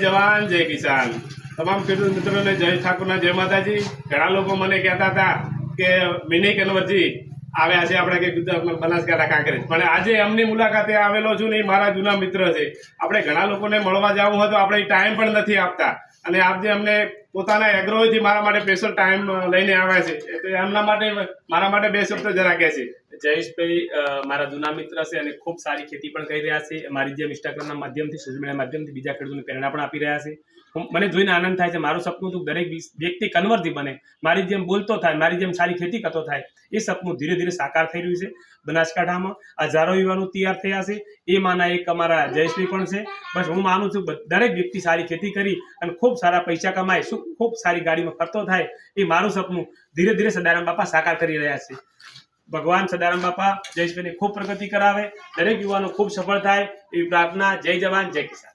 जवान जय किसान। तमाम खेडूत मित्रों ने जय ठाकुर जय माताजी। घણા લોકો મને કહેતા હતા કે મિની કન્વર્જી આવ્યા છે આપણે કે ગુજરાતમાં બનાસકાંઠા કાંકરેજ, પણ આજે એમની મુલાકાતે આવેલો છું ને એ મારા જૂના મિત્ર છે। આપણે ઘણા લોકોને મળવા જવું હોય તો આપણે ટાઈમ પણ નથી આપતા, અને આજે અમને પોતાના એગ્રોથી મારા માટે સ્પેશિયલ ટાઈમ લઈને આવ્યા છે, તો એમના માટે મારા માટે બે શબ્દ જરા કહે છે। જયેશભાઈ મારા જૂના મિત્ર છે અને ખૂબ સારી ખેતી પણ કરી રહ્યા છે। મારી જેમ ઇન્સ્ટાગ્રામના માધ્યમથી, સોશિયલ મીડિયા માધ્યમથી બીજા ખેડૂતોને પ્રેરણા પણ આપી રહ્યા છે। મને જોઈને આનંદ થાય છે। મારું સપનું હતું દરેક વ્યક્તિ કન્વર્જી બને, મારી જેમ બોલતો થાય, મારી જેમ સારી ખેતી કરતો થાય। એ સપનું ધીરે ધીરે સાકાર થઈ રહ્યું છે। બનાસકાંઠામાં હજારો યુવાનો તૈયાર થયા છે, એમાંના એક અમારા જયેશભાઈ પણ છે। બસ હું માનું છું દરેક વ્યક્તિ સારી ખેતી કરી અને ખૂબ સારા પૈસા કમાય, ખૂબ સારી ગાડીમાં ફરતો થાય, એ મારું સપનું ધીરે ધીરે સદારામ બાપા સાકાર કરી રહ્યા છે। ભગવાન સદારામ બાપા જયેશભાઈને ખૂબ પ્રગતિ કરાવે, દરેક યુવાનો ખૂબ સફળ થાય એવી પ્રાર્થના। જય જવાન જય કિસાન।